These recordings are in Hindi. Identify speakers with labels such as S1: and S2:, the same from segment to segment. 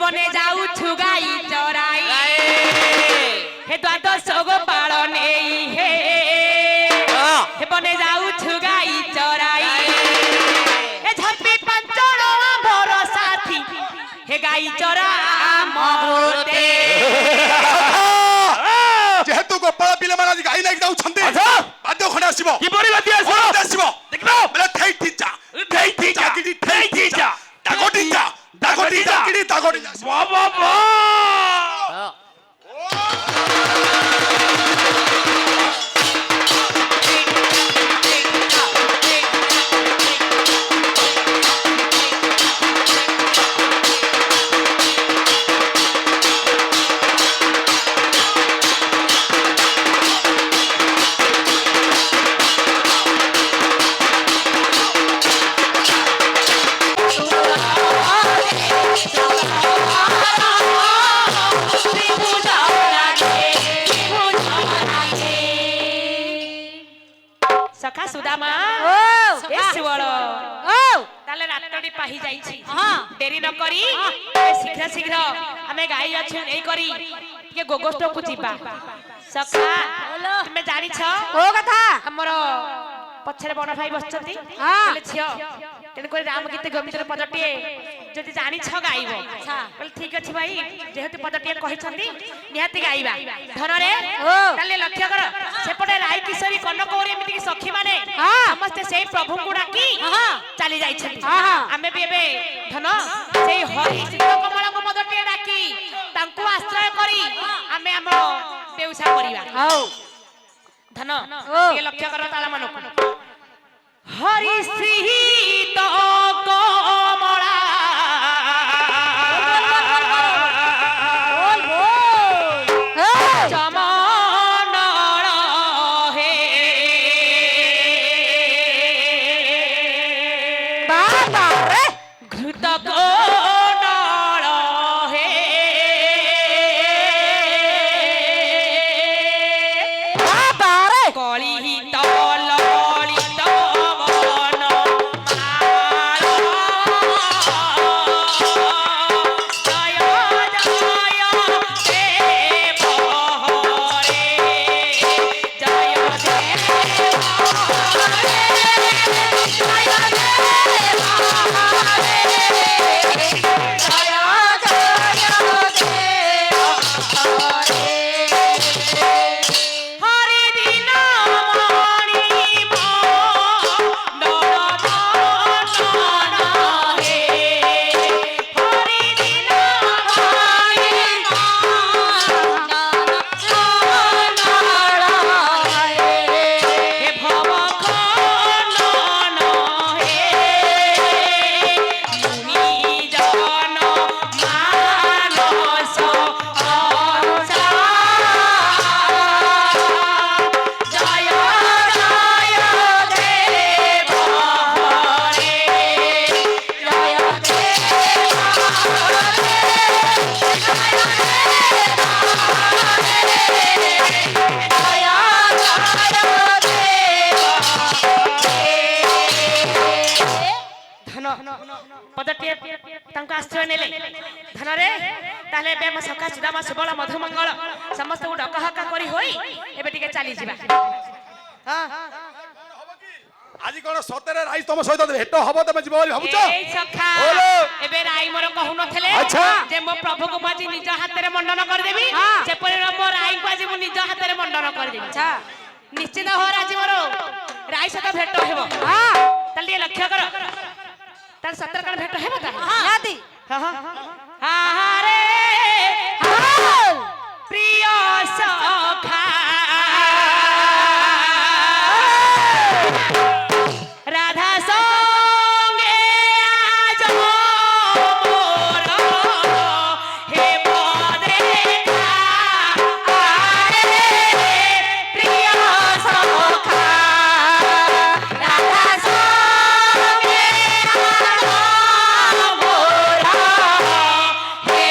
S1: बने जाऊ छुगाई चराई हे द्वादश गोपाल नेई हे बने जाऊ छुगाई चराई हे झपी पंचड़ भर साथी हे गाई चरा महोते
S2: जेहेतु गोपाल पिले माने गाई लागि जाऊ छन्ते बाद्य खडा आसीबो
S3: कि बडी बाद्य
S2: आसीबो देखबो बेला थै थिचा किडी थै थिचा दागोटिचा किडी दागोटिचा
S3: वाह वाह वाह
S1: सखा सुदामा ए शिवळ ताले रातडी पाही जाईछि देरी न करी शीघ्र शीघ्र हमें गाई अछि नै करी के गोगोष्ठ को जीबा सखा तुमे जानि छ
S4: को कथा
S1: हमर पछरे बड़ भाई बसचंती बोले छियो तेन कोइ राम गीत गमितर पदटिए जति जानि छ गाइबो बोले ठीक अछि भाई जेहेतु पदटिए कहि छथि निहाती गाइबा धन रे ताले लक्ष्य कर सेपटे राई किशोरी कनकौरी एमिति कि सखी माने समस्त सेई प्रभु को डाकी चली जाई छथि आमे भी एबे धन सेई हरि चित्त कमल को पदटिए डाकी तांको आश्रय करी आमे हम बेउसा करिबा धन ये लक्ष्य कर ताला मानको हरि श्री तो कमला बोल बोल चमनळ हे
S4: बाबा रे
S1: घृत कोनळ हे
S4: बाबा रे
S1: कली तल पदटे तांको आश्रय नेले धन रे ताले बे म सखा सुदामा सुबल मधुमंगल समस्त को डकहका करी होई एबे टिके चली जिबा हां
S2: आज कोन सतेरे राई तुम सहित भेट हबो तमे जीव बोली भाबुछ
S1: ए सखा एबे राई मोर कहु नथले जे मो प्रभु को बाजी निज हाथ रे मंडन कर देबी से परे मो राई को आज मो निज हाथ रे मंडन कर देबी अच्छा निश्चित हो राजी मोर राई सहित भेट हेबो हां तले लक्ष्य कर तार 17 कण भेट हेबो ता
S4: यादी
S1: हां हां रे हां प्रिय सखा राधा संगे आज मोर हे देखा आरे प्रिय सखा राधा संगे आज मोर हे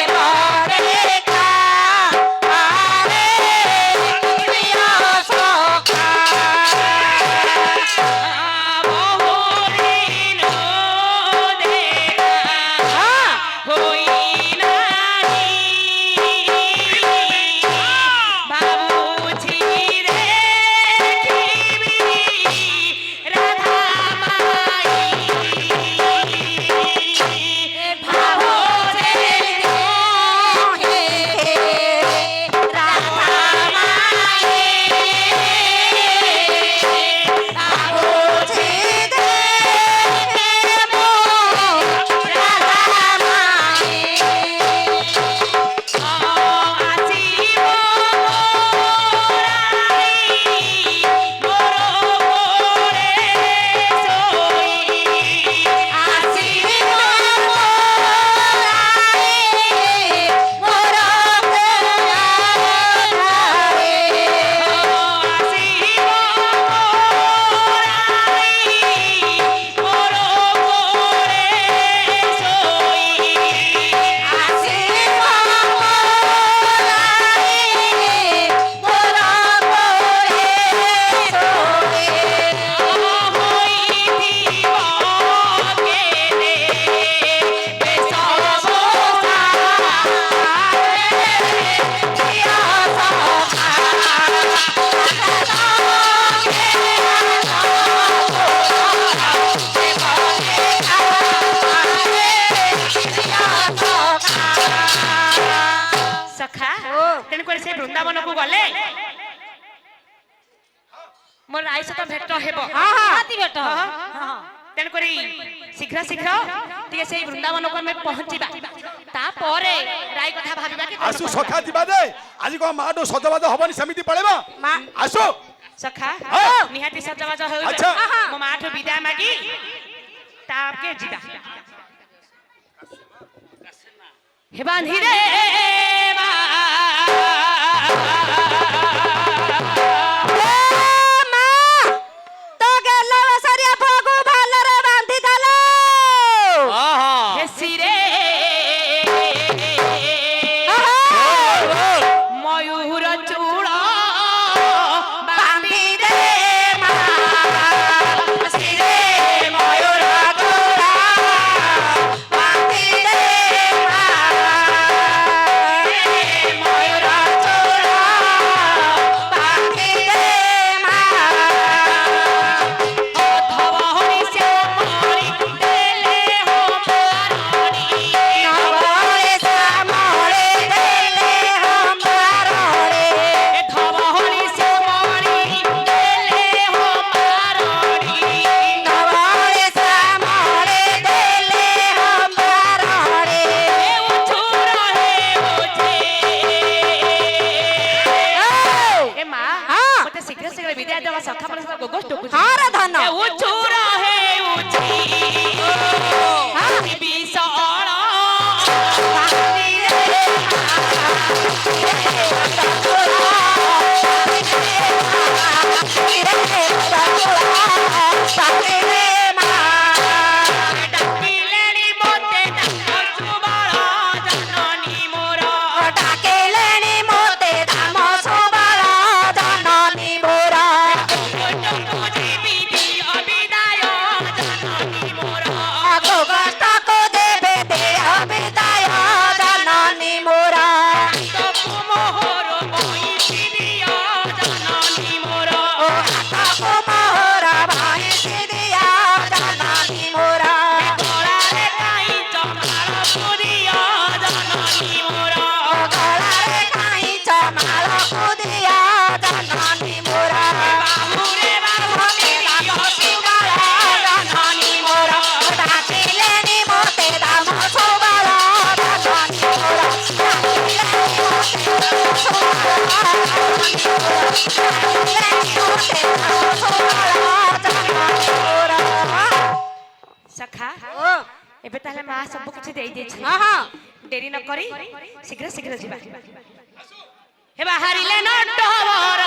S1: ତେଣୁକରି ସେ ବୃନ୍ଦାବନକୁ ଗଲେ ମୋର ରାଇ ସହିତ ଭେଟ ହେବ।
S4: ନିହାତି ଭେଟ
S1: ହଁ।
S4: ହଁ
S1: ତେଣୁକରି ଶୀଘ୍ର ଶୀଘ୍ର ଟିକେ ସେଇ ବୃନ୍ଦାବନକୁ ଆମେ ପହଞ୍ଚିବା, ତାପରେ ରାଇ କଥା ଭାବିବା କି କଣ
S2: ଆସୁ
S1: କରିବା।
S2: ସଖା ଯିବା ଦେ, ଆଜି କଣ ମାଠୁ ସଜବାଜ ହବନି ସେମିତି ପଳେଇବା।
S4: ମା
S2: ଆସୁ
S1: ସଖା
S2: ହଁ।
S1: ନିହାତି ସଜବାଜ
S2: ଆଚ୍ଛା।
S1: ହେଉଛ, ମୋ ମାଠୁ ବିଦାୟ ମାଗି ତାକେ ଯିବା। हे बांधी रे मा
S4: তো গেল সারিয়া ফগু ভালরে বাঁধি দালো
S1: हे सिरे मयूर चूड़ बांधी रे मा सिरे मयूर चूड़ बांधी रे मा मयूर चूड़ बांधी रे मा धवहरी से मोरी देले हो मारणी
S4: নবরে সামরে দেলে হমারে
S1: धवहरी से मोरी देले हो मारणी
S4: নবরে সামরে দেলে হমারে
S1: ए माँ
S4: हाँ।
S1: मते शीघ्र शीघ्र विदाय देवा सखा मन सब गोष्ठ को
S4: हारे धन
S1: ए उचूर है उची
S4: हाँ।
S1: बिसळ बांधी रे डाकिलेणी मोते सुबाळ जननी मोर
S4: ডাকেলেনি মোতে ধাম সুবাল জননী মোরা
S1: जीविती अविदाय जननी मोर
S4: কষ্টকো দেবে দেহ বিদায় জননী মোরা
S1: तपु मोहर बहिषि दिय जननी मोर
S4: তাকো মোহর ভাই সিদিয়া জননী মোরা
S1: गलारे काई चमार पुदिय जननी मोर
S4: গলারে কাই চমাল কুদিয়া জননী মোরা
S1: बाहुरे बाहुरे
S4: সুবাল জননী মোরা ডাকেলেনি মোতে ধাম সুবাল জননী মোরা ডাকেলেনি মোতে ধাম সুবাল জননী মোরা
S1: सखा एबे ताले मां सब कुछ देई दे छी
S4: हाँ हाँ
S1: देरी न करी शीघ्र शीघ्र जिबा हे बाहरिले नटवर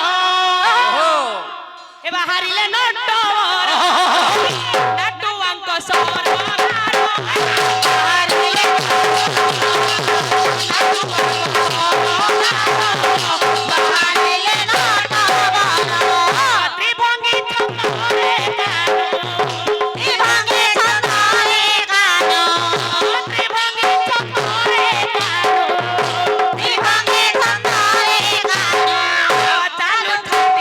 S1: हे बाहरिले नटवर नाटुआंक सरकार बाहरिले बाहरिले नटवर त्रिभंगी चंद्रे
S4: ভাঙে ছন্দরে গানো
S1: त्रिभंगी चंद्रे
S4: ভাঙে ছন্দরে গানো
S1: चालू थी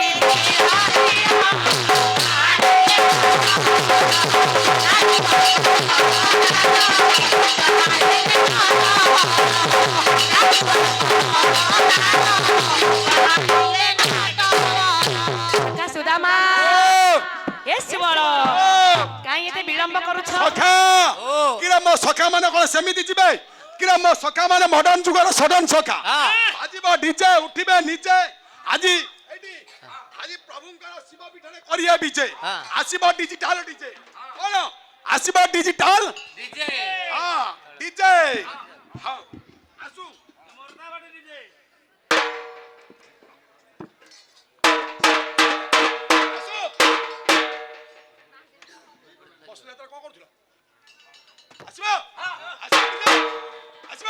S1: का सुदामा ए शिवळ काई एते विलंब करूछ
S2: ସଖା କିରା ମୋ ସଖା ମାନେ କଣ ସେମିତି ଯିବେ? କିରା ମୋ ସଖା ମାନେ ମଡର୍ନ ଯୁଗର ସଡନ ସଖା ବାଜିବ ଡିଜେ ଉଠିବେ ନିଜେ। ଆଜି ଏଇଠି ଆଜି ପ୍ରଭୁଙ୍କର ଶିବ ପୀଠରେ କରିବେ ବିଜେ। ଆସିବ ଡିଜିଟାଲ ଡିଜେ। କଣ ଆସିବ ଡିଜିଟାଲ
S3: ଡିଜେ
S2: ହଁ ଡିଜେ ହଁ ଆସୁ ଆସୁ ବସିଲେ ଏଥର କଣ କରୁଥିଲ? ଆସିବ ଆସିବ ଆସିବ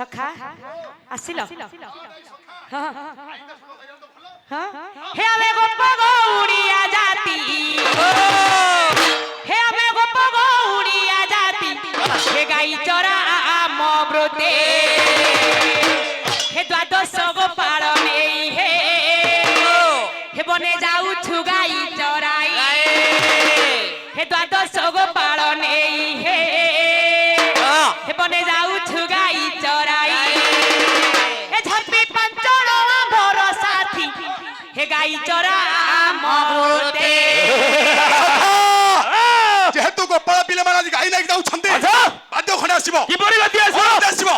S1: ସଖା ଆସିଲ হে ଆମେ ଗୋପ ଗୌଡ଼ିଆ ଜାତି হে ଆମେ ଗୋପ ଗୌଡ଼ିଆ ଜାତି হে ଗାଈ ଚରା ଆମ ବ୍ରତେ হে ଦ୍ୱାଦଶ ଗୋପାଳ ନେଇ হে বনে যাউছু গাই চরাই হে দ্বাদশ গোপাল নেই হে বনে যাউছু গাই চরাই হে ঝাপি পাঞ্চল ভর সাথী হে গাই চরা মরতে
S2: যেহেতু গোপাଳ ପିଲାମାନେ ଆଜି ଗାଈ ନେଇକି ଯାଉଛନ୍ତି ବାଦ୍ୟ ଖଣ୍ଡେ ଆସିବ
S3: କିପରି ବାଦ୍ୟ ଆସିବ?
S2: ଆସିବ